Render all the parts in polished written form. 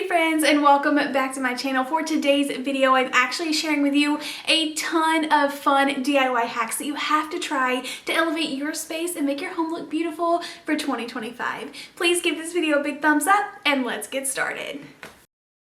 friends, and welcome back to my channel. For today's video, I'm actually sharing with you a ton of fun DIY hacks that you have to try to elevate your space and make your home look beautiful for 2025. Please give this video a big thumbs up and let's get started.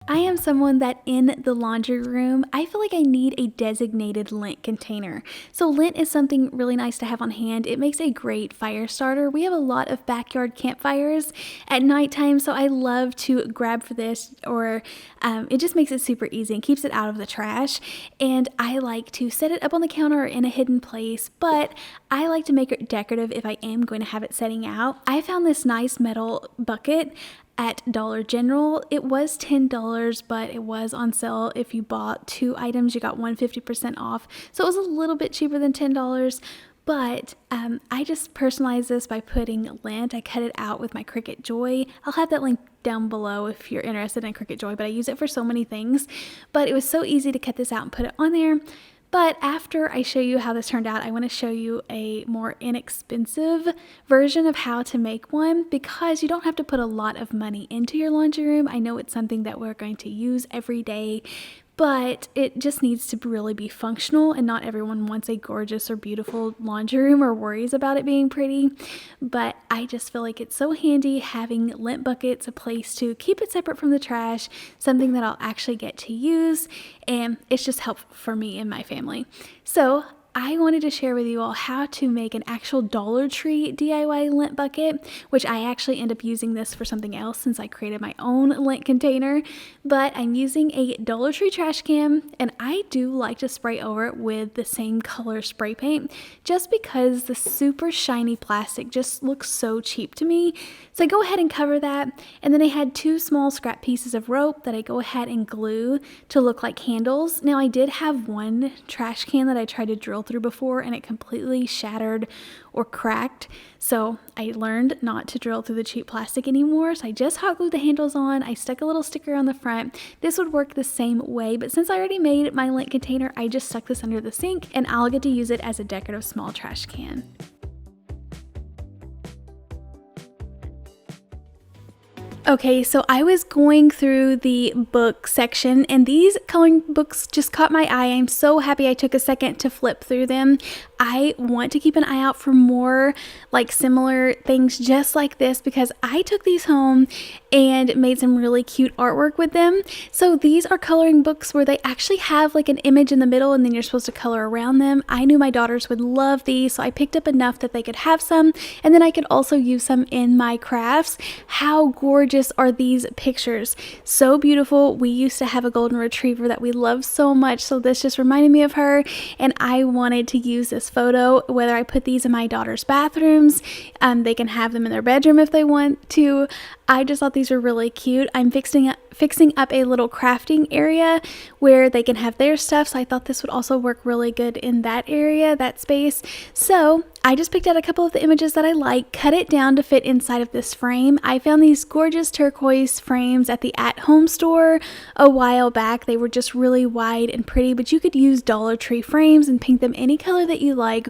I am someone that in the laundry room, I feel like I need a designated lint container. So lint is something really nice to have on hand. It makes a great fire starter. We have a lot of backyard campfires at nighttime, so I love to grab for this, or it just makes it super easy and keeps it out of the trash. And I like to set it up on the counter or in a hidden place, but I like to make it decorative if I am going to have it setting out. I found this nice metal bucket at Dollar General. It was $10, but it was on sale. If you bought 2 items, you got 50% off. So it was a little bit cheaper than $10, but I just personalized this by putting lint. I cut it out with my Cricut Joy. I'll have that link down below if you're interested in Cricut Joy, but I use it for so many things. But it was so easy to cut this out and put it on there. But after I show you how this turned out, I want to show you a more inexpensive version of how to make one, because you don't have to put a lot of money into your laundry room. I know it's something that we're going to use every day, but it just needs to really be functional, and not everyone wants a gorgeous or beautiful laundry room or worries about it being pretty. But I just feel like it's so handy having lint buckets, a place to keep it separate from the trash, something that I'll actually get to use, and it's just helpful for me and my family. So I wanted to share with you all how to make an actual Dollar Tree DIY lint bucket, which I actually end up using this for something else since I created my own lint container. But I'm using a Dollar Tree trash can, and I do like to spray over it with the same color spray paint just because the super shiny plastic just looks so cheap to me. So I go ahead and cover that, and then I had 2 small scrap pieces of rope that I go ahead and glue to look like handles. Now I did have one trash can that I tried to drill through before, and it completely shattered or cracked, so I learned not to drill through the cheap plastic anymore. So I just hot glued the handles on. I stuck a little sticker on the front. This would work the same way, but since I already made my lint container, I just stuck this under the sink, and I'll get to use it as a decorative small trash can. Okay, so I was going through the book section, and these coloring books just caught my eye. I'm so happy I took a second to flip through them. I want to keep an eye out for more like similar things just like this, because I took these home and made some really cute artwork with them. So these are coloring books where they actually have like an image in the middle, and then you're supposed to color around them. I knew my daughters would love these, so I picked up enough that they could have some, and then I could also use some in my crafts. How gorgeous are these pictures? So beautiful. We used to have a golden retriever that we love so much, so this just reminded me of her, and I wanted to use this photo. Whether I put these in my daughter's bathrooms, they can have them in their bedroom if they want to. I just thought these were really cute. I'm fixing up a little crafting area where they can have their stuff, so I thought this would also work really good in that area, that space. So I just picked out a couple of the images that I like, cut it down to fit inside of this frame. I found these gorgeous turquoise frames at the at-home store a while back. They were just really wide and pretty, but you could use Dollar Tree frames and paint them any color that you like.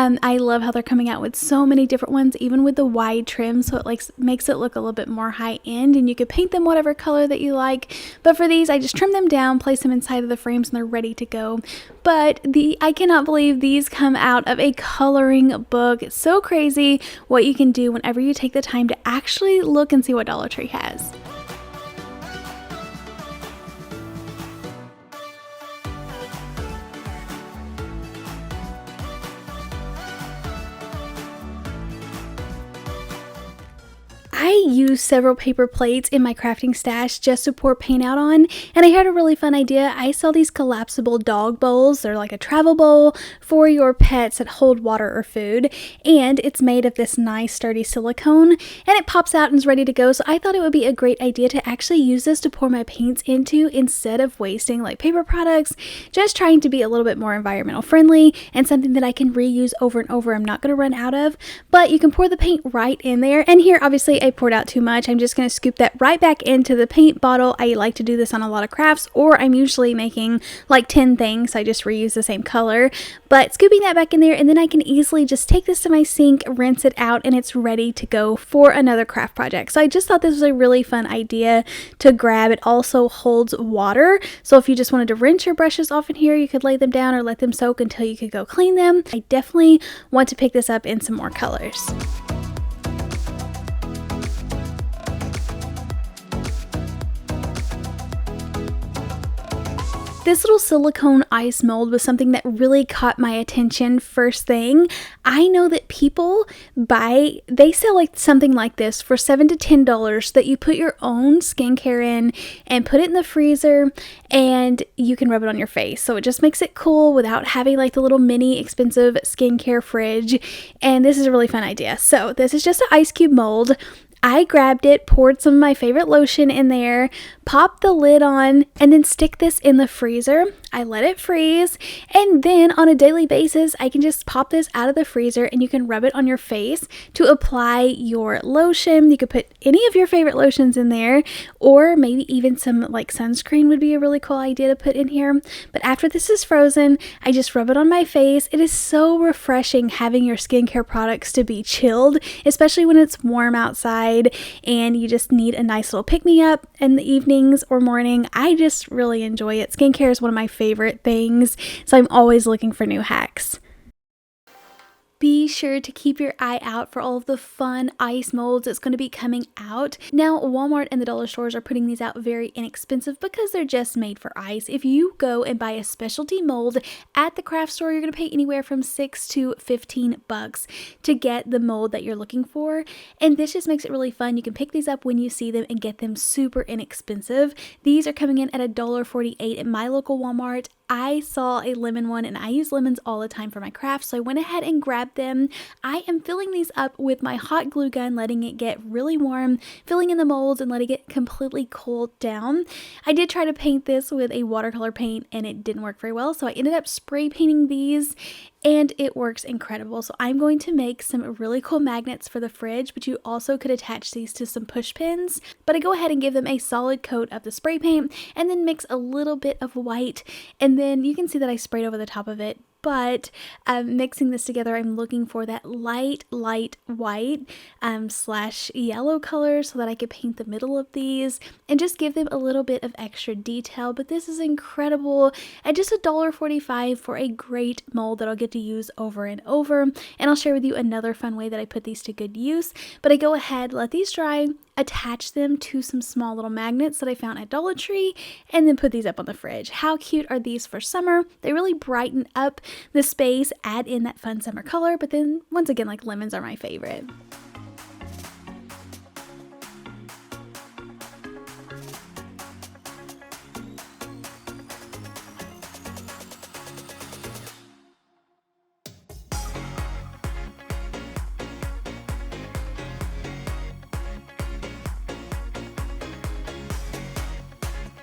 I love how they're coming out with so many different ones, even with the wide trim, so it makes it look a little bit more high end, and you could paint them whatever color that you like. But for these, I just trim them down, place them inside of the frames, and they're ready to go. But I cannot believe these come out of a coloring book. It's so crazy what you can do whenever you take the time to actually look and see what Dollar Tree has. I use several paper plates in my crafting stash just to pour paint out on, and I had a really fun idea. I sell these collapsible dog bowls. They're like a travel bowl for your pets that hold water or food, and it's made of this nice sturdy silicone, and it pops out and is ready to go. So I thought it would be a great idea to actually use this to pour my paints into instead of wasting like paper products. Just trying to be a little bit more environmental friendly and something that I can reuse over and over. I'm not going to run out of, but you can pour the paint right in there. And here obviously I poured out too much, I'm just going to scoop that right back into the paint bottle. I like to do this on a lot of crafts, or I'm usually making like 10 things, so I just reuse the same color. But scooping that back in there, and then I can easily just take this to my sink, rinse it out, and it's ready to go for another craft project. So I just thought this was a really fun idea to grab. It also holds water, so if you just wanted to rinse your brushes off in here, you could lay them down or let them soak until you could go clean them. I definitely want to pick this up in some more colors. This little silicone ice mold was something that really caught my attention first thing. I know that people they sell like something like this for $7 to $10 that you put your own skincare in and put it in the freezer, and you can rub it on your face. So it just makes it cool without having like the little mini expensive skincare fridge. And this is a really fun idea. So this is just an ice cube mold. I grabbed it, poured some of my favorite lotion in there, popped the lid on, and then stick this in the freezer. I let it freeze, and then on a daily basis, I can just pop this out of the freezer and you can rub it on your face to apply your lotion. You could put any of your favorite lotions in there, or maybe even some like sunscreen would be a really cool idea to put in here. But after this is frozen, I just rub it on my face. It is so refreshing having your skincare products to be chilled, especially when it's warm outside and you just need a nice little pick-me-up in the evenings or morning. I just really enjoy it. Skincare is one of my favorite things, so I'm always looking for new hacks. Be sure to keep your eye out for all of the fun ice molds that's going to be coming out. Now, Walmart and the dollar stores are putting these out very inexpensive because they're just made for ice. If you go and buy a specialty mold at the craft store, you're going to pay anywhere from $6 to $15 to get the mold that you're looking for. And this just makes it really fun. You can pick these up when you see them and get them super inexpensive. These are coming in at $1.48 at my local Walmart. I saw a lemon one, and I use lemons all the time for my crafts, so I went ahead and grabbed them. I am filling these up with my hot glue gun, letting it get really warm, filling in the molds and letting it completely cool down. I did try to paint this with a watercolor paint and it didn't work very well, so I ended up spray painting these, and it works incredible. So I'm going to make some really cool magnets for the fridge, but you also could attach these to some push pins. But I go ahead and give them a solid coat of the spray paint and then mix a little bit of white, and then you can see that I sprayed over the top of it. But mixing this together, I'm looking for that light white slash yellow color so that I could paint the middle of these and just give them a little bit of extra detail. But this is incredible at just $1.45 for a great mold that I'll get to use over and over. And I'll share with you another fun way that I put these to good use. But I go ahead, let these dry, attach them to some small little magnets that I found at Dollar Tree, and then put these up on the fridge. How cute are these for summer? They really brighten up the space, add in that fun summer color, but then once again, like, lemons are my favorite.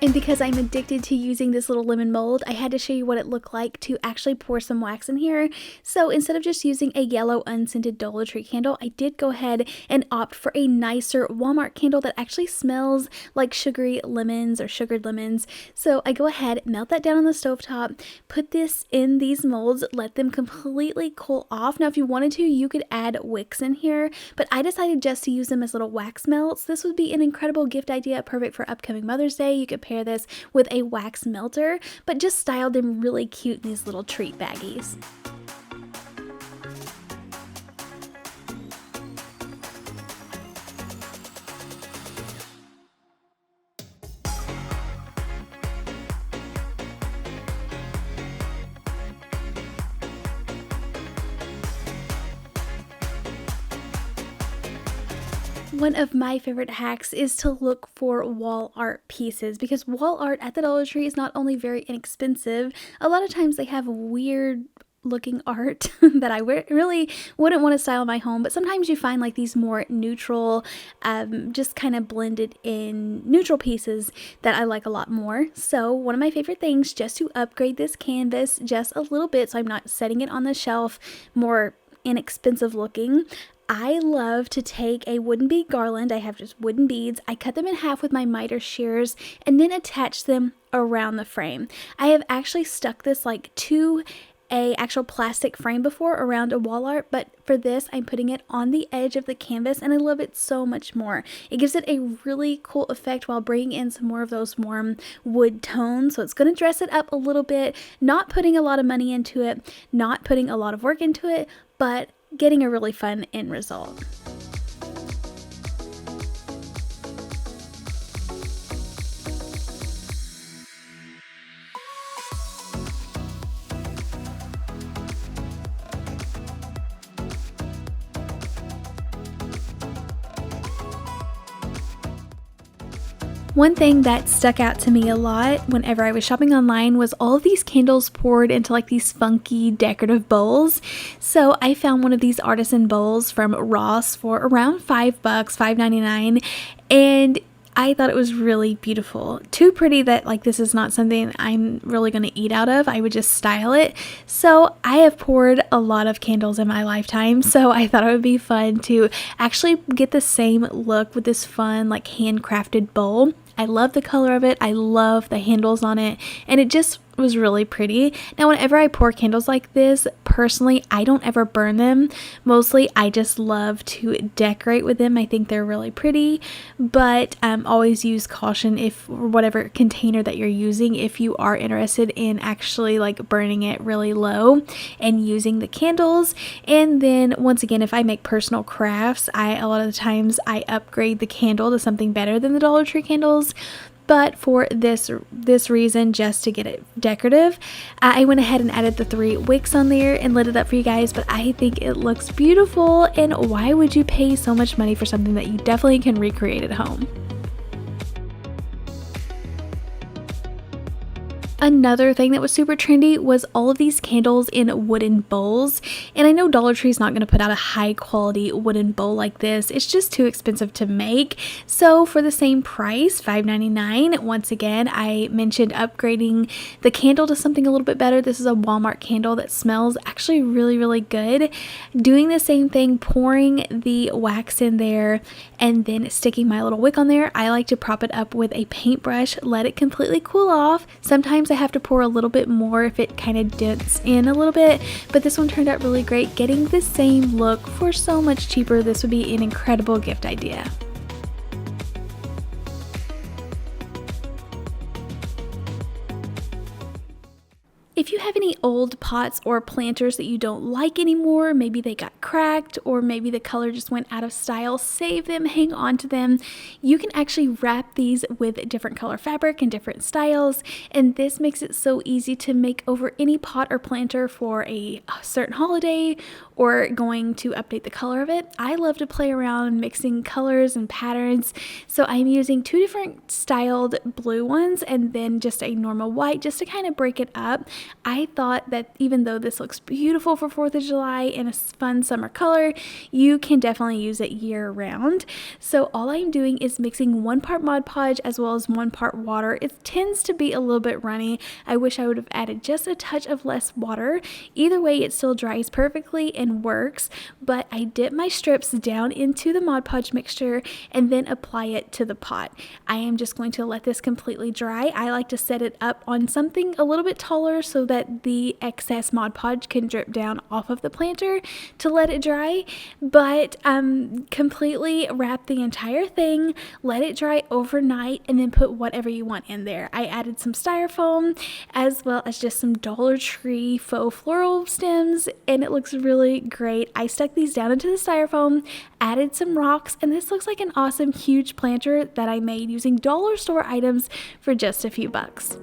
And because I'm addicted to using this little lemon mold, I had to show you what it looked like to actually pour some wax in here. So instead of just using a yellow unscented Dollar Tree candle, I did go ahead and opt for a nicer Walmart candle that actually smells like sugary lemons or sugared lemons. So I go ahead, melt that down on the stovetop, put this in these molds, let them completely cool off. Now, if you wanted to, you could add wicks in here, but I decided just to use them as little wax melts. This would be an incredible gift idea, perfect for upcoming Mother's Day. You could pair this with a wax melter, but just styled them really cute in these little treat baggies. One of my favorite hacks is to look for wall art pieces, because wall art at the Dollar Tree is not only very inexpensive, a lot of times they have weird looking art that I really wouldn't want to style in my home, but sometimes you find like these more neutral, just kind of blended in neutral pieces that I like a lot more. So one of my favorite things, just to upgrade this canvas just a little bit so I'm not setting it on the shelf more inexpensive looking, I love to take a wooden bead garland. I have just wooden beads. I cut them in half with my miter shears and then attach them around the frame. I have actually stuck this like to a actual plastic frame before around a wall art, but for this I'm putting it on the edge of the canvas and I love it so much more. It gives it a really cool effect while bringing in some more of those warm wood tones. So it's going to dress it up a little bit, not putting a lot of money into it, not putting a lot of work into it, but getting a really fun end result. One thing that stuck out to me a lot whenever I was shopping online was all of these candles poured into like these funky decorative bowls. So I found one of these artisan bowls from Ross for around $5, $5.99, and I thought it was really beautiful. Too pretty that like this is not something I'm really going to eat out of. I would just style it. So I have poured a lot of candles in my lifetime, so I thought it would be fun to actually get the same look with this fun like handcrafted bowl. I love the color of it. I love the handles on it, and it just was really pretty. Now, whenever I pour candles like this, personally, I don't ever burn them. Mostly, I just love to decorate with them. I think they're really pretty, but always use caution if whatever container that you're using, if you are interested in actually like burning it really low and using the candles. And then once again, if I make personal crafts, a lot of the times I upgrade the candle to something better than the Dollar Tree candles. But for this reason, just to get it decorative, I went ahead and added the 3 wicks on there and lit it up for you guys. But I think it looks beautiful, and why would you pay so much money for something that you definitely can recreate at home? Another thing that was super trendy was all of these candles in wooden bowls, and I know Dollar Tree's not going to put out a high quality wooden bowl like this. It's just too expensive to make. So for the same price, $5.99, once again I mentioned upgrading the candle to something a little bit better. This is a Walmart candle that smells actually really, really good. Doing the same thing, pouring the wax in there and then sticking my little wick on there. I like to prop it up with a paintbrush, let it completely cool off. Sometimes I have to pour a little bit more if it kind of dents in a little bit, but this one turned out really great. Getting the same look for so much cheaper, this would be an incredible gift idea. If you have any old pots or planters that you don't like anymore, maybe they got cracked or maybe the color just went out of style, save them, hang on to them. You can actually wrap these with different color fabric and different styles, and this makes it so easy to make over any pot or planter for a certain holiday or going to update the color of it. I love to play around mixing colors and patterns, so I'm using 2 different styled blue ones and then just a normal white just to kind of break it up. I thought that even though this looks beautiful for 4th of July in a fun summer color, you can definitely use it year round. So all I'm doing is mixing 1 part Mod Podge as well as 1 part water. It tends to be a little bit runny. I wish I would have added just a touch of less water. Either way, it still dries perfectly and works, but I dip my strips down into the Mod Podge mixture and then apply it to the pot. I am just going to let this completely dry. I like to set it up on something a little bit taller so that the excess Mod Podge can drip down off of the planter to let it dry, but completely wrap the entire thing, let it dry overnight, and then put whatever you want in there. I added some styrofoam as well as just some Dollar Tree faux floral stems, and it looks really great. I stuck these down into the styrofoam, added some rocks, and this looks like an awesome huge planter that I made using dollar store items for just a few bucks.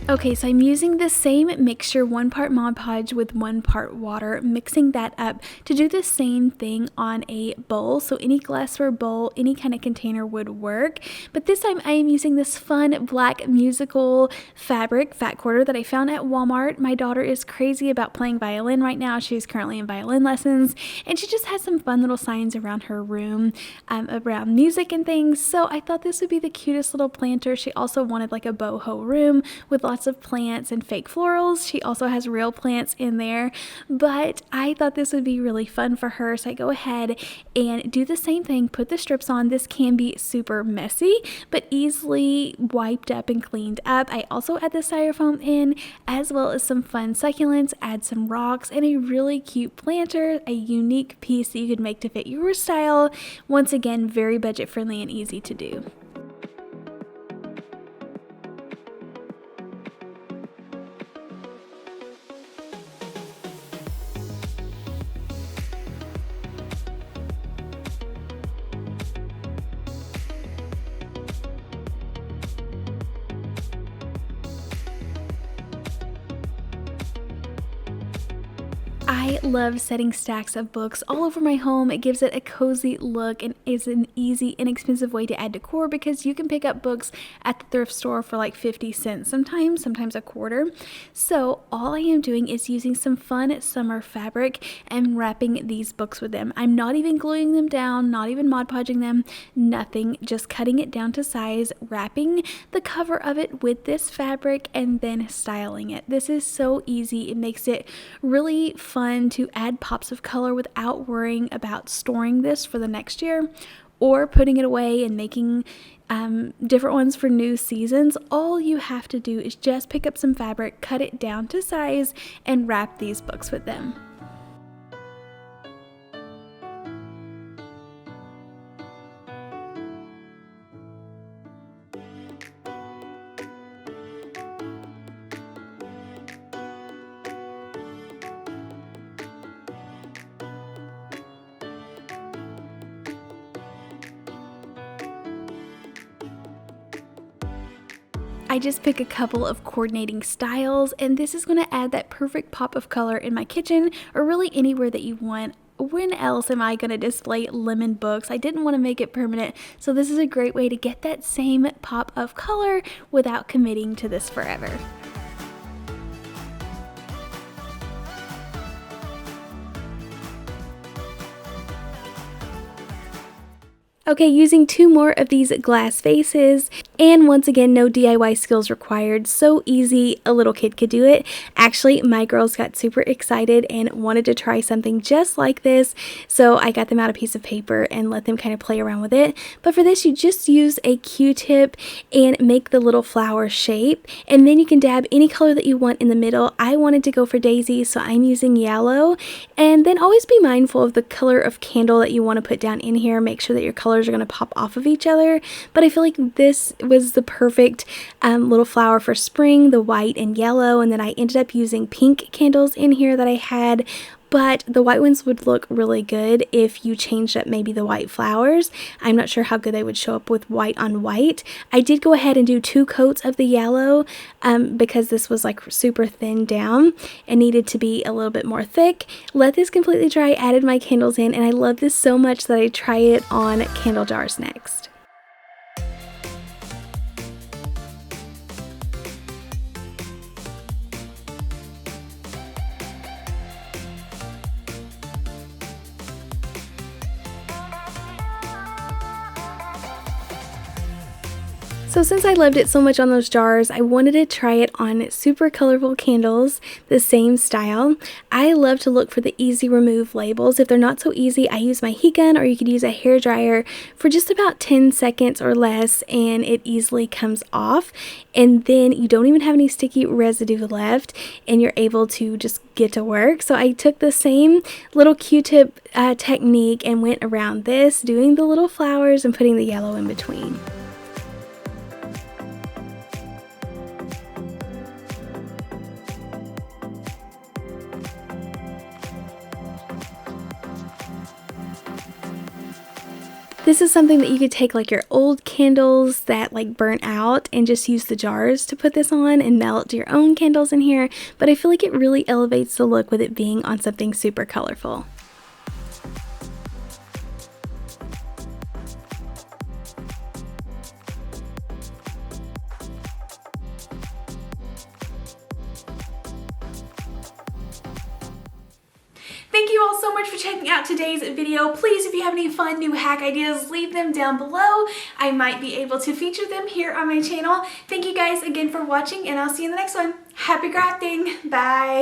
Okay, so I'm using the same mixture, 1 part Mod Podge with 1 part water, mixing that up to do the same thing on a bowl. So any glassware bowl, any kind of container would work. But this time I am using this fun black musical fabric fat quarter that I found at Walmart. My daughter is crazy about playing violin right now. She's currently in violin lessons, and she just has some fun little signs around her room around music and things. So I thought this would be the cutest little planter. She also wanted like a boho room with lots of plants and fake florals. She also has real plants in there, but I thought this would be really fun for her. So I go ahead and do the same thing, put the strips on. This can be super messy, but easily wiped up and cleaned up. I also add the styrofoam in, as well as some fun succulents, add some rocks, and a really cute planter, a unique piece that you could make to fit your style. Once again, very budget friendly and easy to do. I love setting stacks of books all over my home. It gives it a cozy look and is an easy, inexpensive way to add decor because you can pick up books at the thrift store for like 50 cents sometimes a quarter. So all I am doing is using some fun summer fabric and wrapping these books with them. I'm not even gluing them down, not even Mod Podging them, nothing, just cutting it down to size, wrapping the cover of it with this fabric, and then styling it. This is so easy. It makes it really fun to add pops of color without worrying about storing this for the next year or putting it away and making different ones for new seasons. All you have to do is just pick up some fabric, cut it down to size, and wrap these books with them. I just pick a couple of coordinating styles, and this is going to add that perfect pop of color in my kitchen or really anywhere that you want. When else am I going to display lemon books? I didn't want to make it permanent, so this is a great way to get that same pop of color without committing to this forever. Okay, using 2 more of these glass vases, and once again, no DIY skills required. So easy, a little kid could do it. Actually, my girls got super excited and wanted to try something just like this, so I got them out a piece of paper and let them kind of play around with it. But for this, you just use a Q-tip and make the little flower shape, and then you can dab any color that you want in the middle. I wanted to go for daisy, so I'm using yellow. And then always be mindful of the color of candle that you want to put down in here. Make sure that your colors are going to pop off of each other, but I feel like this was the perfect little flower for spring, the white and yellow, and then I ended up using pink candles in here that I had, but the white ones would look really good if you changed up maybe the white flowers. I'm not sure how good they would show up with white on white. I did go ahead and do 2 coats of the yellow because this was like super thin down and needed to be a little bit more thick. Let this completely dry, added my candles in, and I love this so much that I try it on candle jars next. So since I loved it so much on those jars, I wanted to try it on super colorful candles, the same style. I love to look for the easy remove labels. If they're not so easy, I use my heat gun, or you could use a hair dryer for just about 10 seconds or less, and it easily comes off. And then you don't even have any sticky residue left, and you're able to just get to work. So I took the same little Q-tip technique and went around this, doing the little flowers and putting the yellow in between. This is something that you could take like your old candles that like burnt out and just use the jars to put this on and melt your own candles in here, but I feel like it really elevates the look with it being on something super colorful. Thank you all so much for checking out today's video. Please, if you have any fun new hack ideas, leave them down below. I might be able to feature them here on my channel. Thank you guys again for watching, and I'll see you in the next one. Happy crafting! Bye!